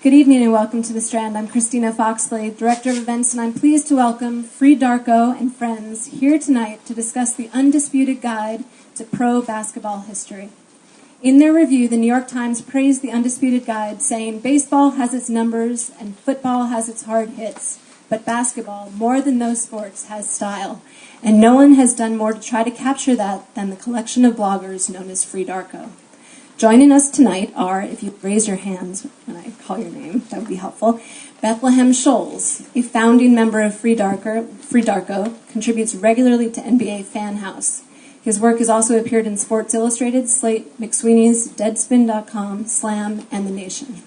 Good evening and welcome to the Strand. I'm Christina Foxley, Director of Events, and I'm pleased to welcome Freedarko and friends here tonight to discuss the Undisputed Guide to Pro Basketball History. In their review, the New York Times praised the Undisputed Guide, saying, "Baseball has its numbers and football has its hard hits, but basketball, more than those sports, has style. And no one has done more to try to capture that than the collection of bloggers known as Freedarko." Joining us tonight are, if you raise your hands when I call your name, that would be helpful, Bethlehem Shoals, a founding member of Freedarko, contributes regularly to NBA Fan House. His work has also appeared in Sports Illustrated, Slate, McSweeney's, Deadspin.com, SLAM, and The Nation.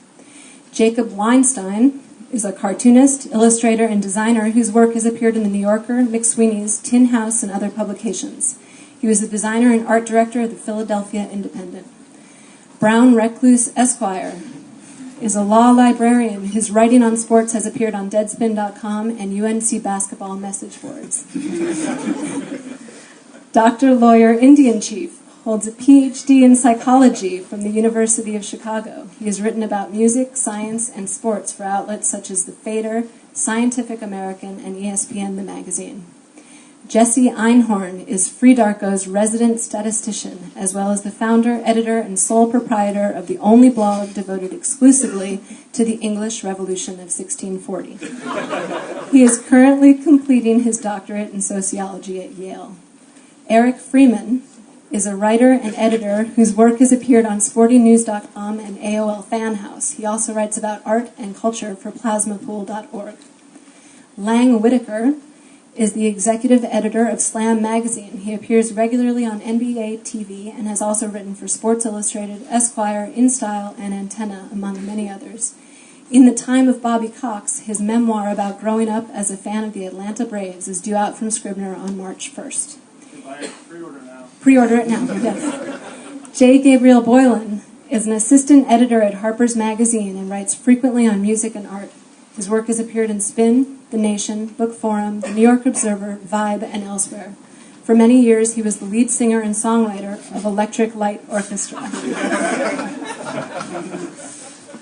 Jacob Weinstein is a cartoonist, illustrator, and designer whose work has appeared in The New Yorker, McSweeney's, Tin House, and other publications. He was the designer and art director of the Philadelphia Independent. Brown Recluse, Esquire, is a law librarian whose writing on sports has appeared on Deadspin.com and UNC basketball message boards. Dr. Lawyer IndianChief holds a PhD in psychology from the University of Chicago. He has written about music, science, and sports for outlets such as The Fader, Scientific American, and ESPN The Magazine. Jesse Einhorn is Freedarko's resident statistician, as well as the founder, editor, and sole proprietor of the only blog devoted exclusively to the English Revolution of 1640. He is currently completing his doctorate in sociology at Yale. Eric Freeman is a writer and editor whose work has appeared on sportingnews.com and AOL Fan House. He also writes about art and culture for plasmapool.org. Lang Whitaker is the executive editor of SLAM magazine. He appears regularly on NBA TV and has also written for Sports Illustrated, Esquire, InStyle, and Antenna, among many others. In the Time of Bobby Cox, his memoir about growing up as a fan of the Atlanta Braves is due out from Scribner on March 1st. Pre-order now. Pre-order it now, yes. J. Gabriel Boylan is an assistant editor at Harper's Magazine and writes frequently on music and art. His work has appeared in Spin, The Nation, Book Forum, The New York Observer, Vibe, and elsewhere. For many years, he was the lead singer and songwriter of Electric Light Orchestra.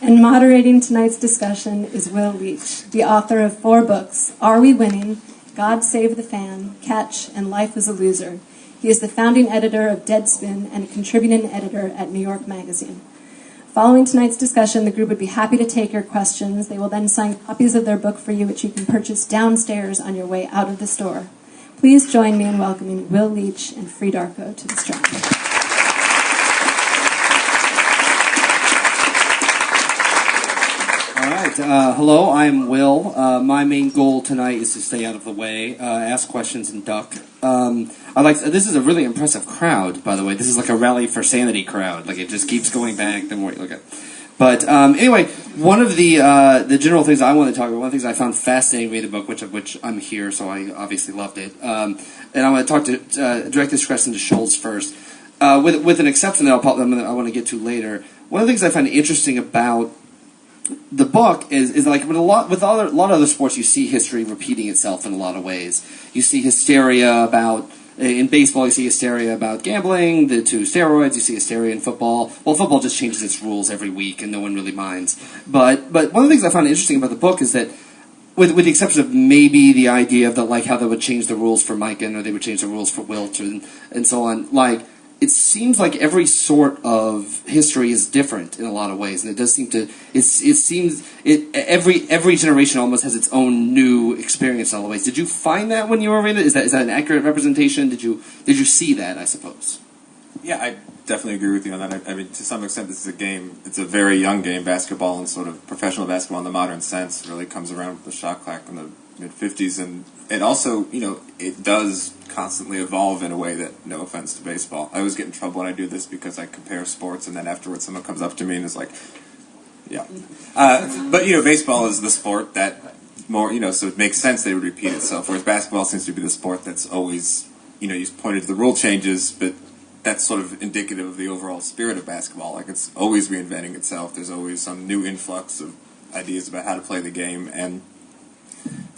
And moderating tonight's discussion is Will Leitch, the author of 4 books, Are We Winning?, God Save the Fan, Catch, and Life is a Loser. He is the founding editor of Deadspin and a contributing editor at New York Magazine. Following tonight's discussion, the group would be happy to take your questions. They will then sign copies of their book for you, which you can purchase downstairs on your way out of the store. Please join me in welcoming Will Leitch and Freedarko to the Strand. All right. Hello, I'm Will. My main goal tonight is to stay out of the way, ask questions, and duck. This is a really impressive crowd, by the way. This is like a rally for sanity crowd. Like, it just keeps going back the more you look at it. But anyway, one of the general things I want to talk about, one of the things I found fascinating reading the book, which I'm here, so I obviously loved it. And I want to talk to direct this question to Shoals first, with an exception that I want to get to later. One of the things I find interesting about the book is like with a lot of other sports, you see history repeating itself in a lot of ways. You see hysteria about, in baseball, you see hysteria about gambling, to steroids. You see hysteria in football. Well, football just changes its rules every week, and no one really minds. But one of the things I found interesting about the book is that, with the exception of maybe the idea of how they would change the rules for Mikan, or they would change the rules for Wilt, and so on, it seems like every sort of history is different in a lot of ways, and it does seem to. Every generation almost has its own new experience in all the ways. Did you find that when you were reading it? Is that an accurate representation? Did you see that? I suppose. Yeah, I definitely agree with you on that. I mean, to some extent, this is a game. It's a very young game. Basketball and sort of professional basketball in the modern sense really comes around with the shot clock in the mid-50s, and it also, it does constantly evolve in a way that, no offense to baseball, I always get in trouble when I do this because I compare sports, and then afterwards someone comes up to me and is like, yeah. But, baseball is the sport that more, so it makes sense that it would repeat itself, whereas basketball seems to be the sport that's always, you pointed to the rule changes, but that's sort of indicative of the overall spirit of basketball. Like, it's always reinventing itself. There's always some new influx of ideas about how to play the game, and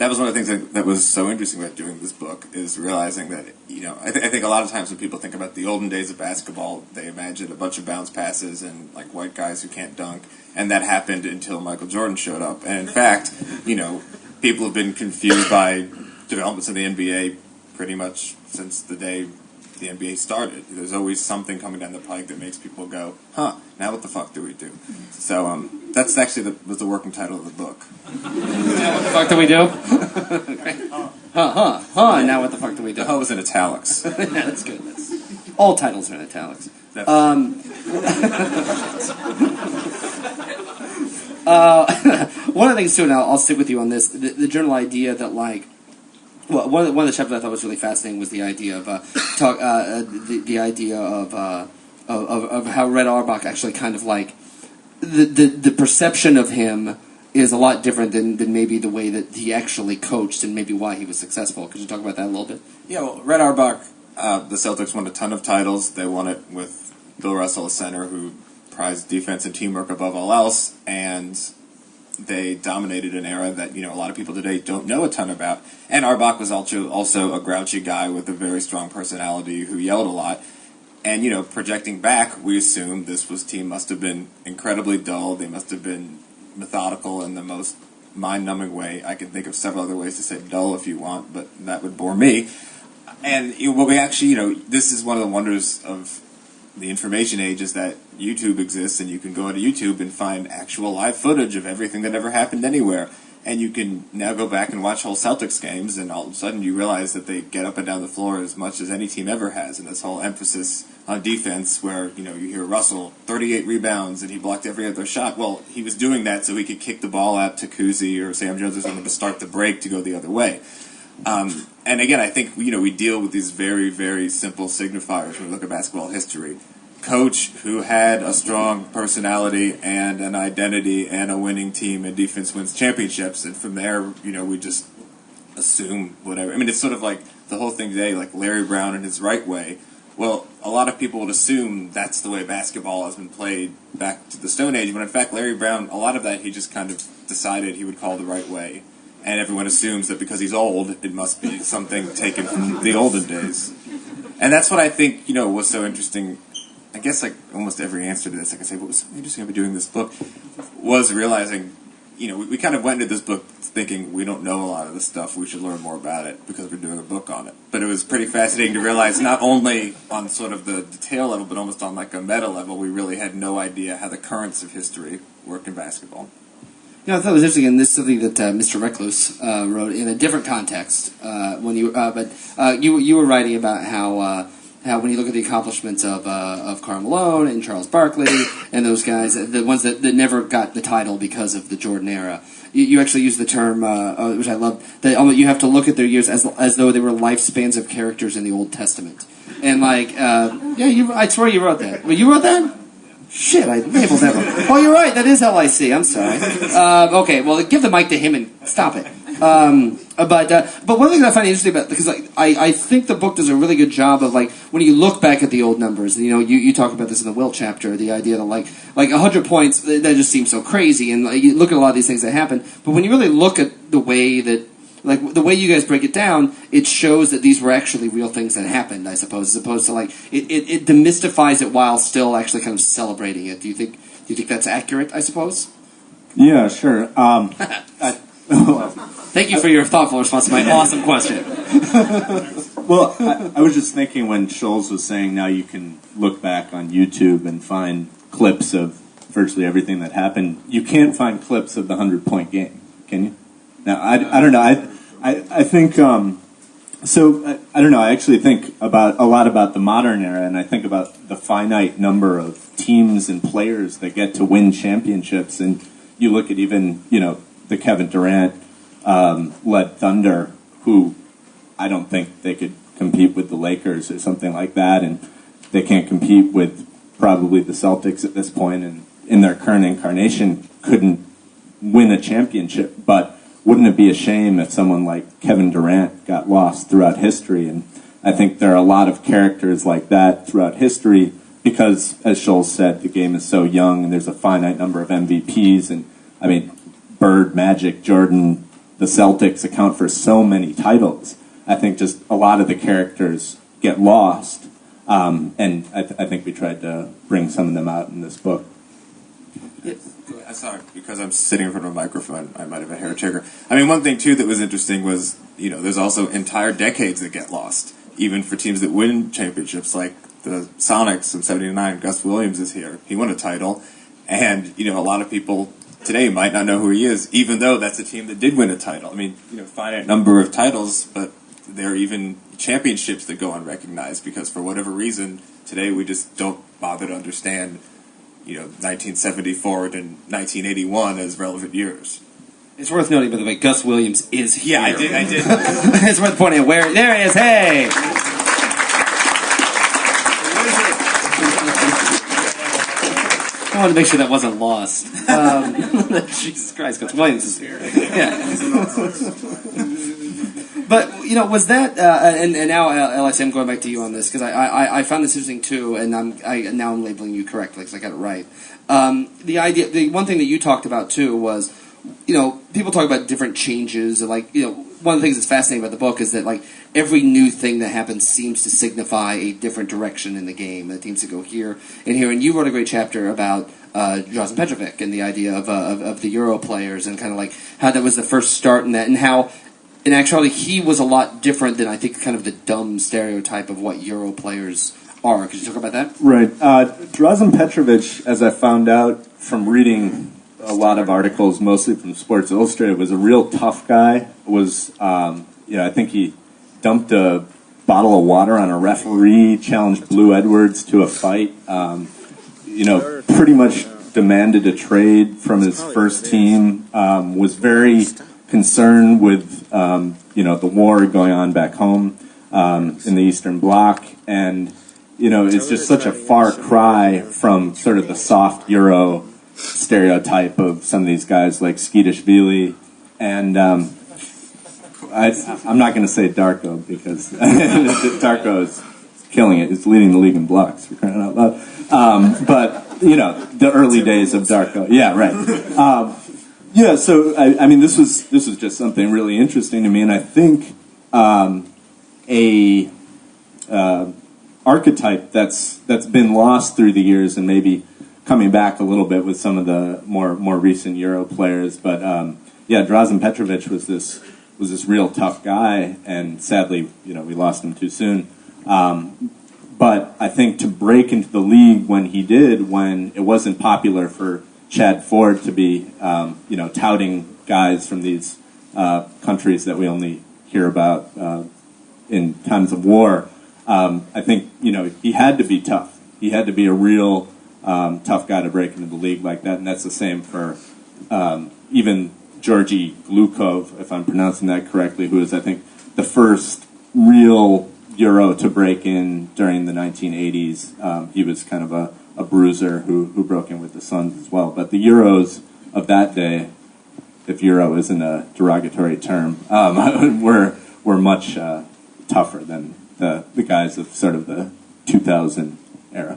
that was one of the things that was so interesting about doing this book, is realizing that, I think a lot of times when people think about the olden days of basketball, they imagine a bunch of bounce passes and like white guys who can't dunk, and that happened until Michael Jordan showed up. And in fact, people have been confused by developments in the NBA pretty much since the day the NBA started. There's always something coming down the pike that makes people go, huh, now what the fuck do we do? So that's actually was the working title of the book. Now what the fuck do we do? Now what the fuck do we do? The huh was in italics. Yeah, that's good. All titles are in italics. One of the things too, and I'll stick with you on this, the general idea that one of the chapters I thought was really fascinating was the idea of the idea of how Red Auerbach actually kind of the perception of him is a lot different than maybe the way that he actually coached and maybe why he was successful. Could you talk about that a little bit? Yeah, well, Red Auerbach, the Celtics won a ton of titles. They won it with Bill Russell, a center who prized defense and teamwork above all else, and they dominated an era that a lot of people today don't know a ton about. And Auerbach was also a grouchy guy with a very strong personality who yelled a lot. And projecting back, we assume this team must have been incredibly dull. They must have been methodical in the most mind-numbing way. I can think of several other ways to say dull if you want, but that would bore me. And what we actually, this is one of the wonders of the information age, is that YouTube exists, and you can go to YouTube and find actual live footage of everything that ever happened anywhere. And you can now go back and watch whole Celtics games, and all of a sudden you realize that they get up and down the floor as much as any team ever has. And this whole emphasis on defense, where you hear Russell 38 rebounds and he blocked every other shot. Well, he was doing that so he could kick the ball out to Kuzi or Sam Jones or someone to start the break to go the other way. And again, I think we deal with these very, very simple signifiers when we look at basketball history. Coach who had a strong personality and an identity and a winning team, and defense wins championships, and from there, we just assume whatever. I mean, it's sort of like the whole thing today, like Larry Brown and his right way. Well, a lot of people would assume that's the way basketball has been played back to the Stone Age, when in fact Larry Brown, a lot of that he just kind of decided he would call the right way. And everyone assumes that because he's old, it must be something taken from the olden days. And that's what I think, was so interesting. I guess almost every answer to this, I can say, what was so interesting about doing this book was realizing, we kind of went into this book thinking we don't know a lot of this stuff, we should learn more about it because we're doing a book on it. But it was pretty fascinating to realize not only on sort of the detail level, but almost on a meta level, we really had no idea how the currents of history work in basketball. I thought it was interesting, and this is something that Mr. Recluse wrote in a different context. You were writing about how when you look at the accomplishments of Karl Malone and Charles Barkley and those guys, the ones that never got the title because of the Jordan era, you actually use the term, which I love, that you have to look at their years as though they were lifespans of characters in the Old Testament. And I swear you wrote that. Well, you wrote that? Shit, I labeled that wrong. Oh, you're right. That is LIC. I'm sorry. Okay, well, give the mic to him and stop it. But one thing that I find interesting about, because I think the book does a really good job of when you look back at the old numbers, you talk about this in the Will chapter, the idea that like 100 points, that just seems so crazy, and you look at a lot of these things that happen, but when you really look at the way that, the way you guys break it down, it shows that these were actually real things that happened, I suppose, as opposed to it demystifies it while still actually kind of celebrating it. Do you think that's accurate, I suppose? Yeah, sure. Thank you for your thoughtful response to my awesome question. Well, I was just thinking when Shoals was saying now you can look back on YouTube and find clips of virtually everything that happened. You can't find clips of the 100-point game, can you? Now, I don't know. I think, I don't know. I actually think a lot about the modern era, and I think about the finite number of teams and players that get to win championships. And you look at even, the Kevin Durant led Thunder, who I don't think they could compete with the Lakers or something like that, and they can't compete with probably the Celtics at this point, and in their current incarnation couldn't win a championship. But wouldn't it be a shame if someone like Kevin Durant got lost throughout history? And I think there are a lot of characters like that throughout history because, as Scholes said, the game is so young and there's a finite number of MVPs. And, I mean, Bird, Magic, Jordan, the Celtics account for so many titles. I think just a lot of the characters get lost, and I think we tried to bring some of them out in this book. Sorry, because I'm sitting in front of a microphone, I might have a hair trigger. I mean, one thing, too, that was interesting was, there's also entire decades that get lost, even for teams that win championships, like the Sonics in '79. Gus Williams is here. He won a title, and, a lot of people today might not know who he is, even though that's a team that did win a title. I mean, finite number of titles, but there are even championships that go unrecognized because for whatever reason, today we just don't bother to understand 1974 to 1981 as relevant years. It's worth noting, by the way, Gus Williams is here. Yeah, I did. It's worth pointing out where. There he is. Hey. I wanted to make sure that wasn't lost. Jesus Christ, Gus Williams is here. Yeah. But, was that, and now, LSM, I'm going back to you on this, because I found this interesting, too, and now I'm labeling you correctly, because I got it right. The one thing that you talked about, too, was, people talk about different changes, and, one of the things that's fascinating about the book is that, every new thing that happens seems to signify a different direction in the game, that seems to go here and here, and you wrote a great chapter about Drazen Petrovic and the idea of the Euro players, and kind of, how that was the first start in that, and how in actuality, he was a lot different than, I think, kind of the dumb stereotype of what Euro players are. Could you talk about that? Right. Drazen Petrovic, as I found out from reading a lot of articles, mostly from Sports Illustrated, was a real tough guy. I think he dumped a bottle of water on a referee, challenged Blue Edwards to a fight, pretty much demanded a trade from his first team, was very concerned with the war going on back home in the Eastern Bloc, and it's just such a far cry from sort of the soft Euro stereotype of some of these guys like Skeetishvili, and I'm not going to say Darko because Darko is killing it. He's leading the league in blocks, for crying out loud. But the early days of Darko, yeah, right. Yeah, so I mean, this was just something really interesting to me, and I think a archetype that's been lost through the years, and maybe coming back a little bit with some of the more recent Euro players. But Drazen Petrovic was this real tough guy, and sadly, we lost him too soon. But I think to break into the league when he did, when it wasn't popular for Chad Ford to be, touting guys from these countries that we only hear about in times of war. I think, he had to be tough. He had to be a real tough guy to break into the league like that, and that's the same for even Georgy Glukov, if I'm pronouncing that correctly, who is, I think, the first real Euro to break in during the 1980s. He was kind of a bruiser who broke in with the Suns as well. But the Euros of that day, if Euro isn't a derogatory term, were much tougher than the guys of sort of the 2000 era.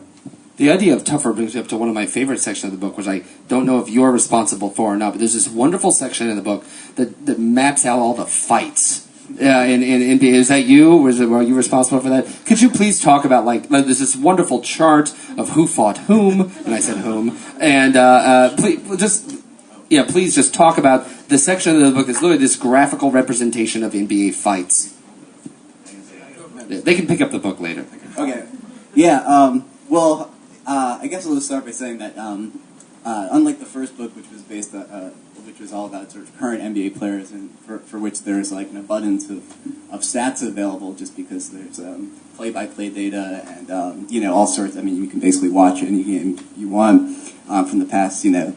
The idea of tougher brings me up to one of my favorite sections of the book, which I don't know if you're responsible for or not, but there's this wonderful section in the book that maps out all the fights. In NBA. Is that you? Were you responsible for that? Could you please talk about, there's this wonderful chart of who fought whom, and I said whom, and please just talk about the section of the book that's literally this graphical representation of NBA fights. They can pick up the book later. Okay. Yeah, I guess I'll just start by saying that unlike the first book, which was which was all about sort of current NBA players, and for which there's an abundance of stats available, just because there's play-by-play data and all sorts. I mean, you can basically watch any game you want from the past 7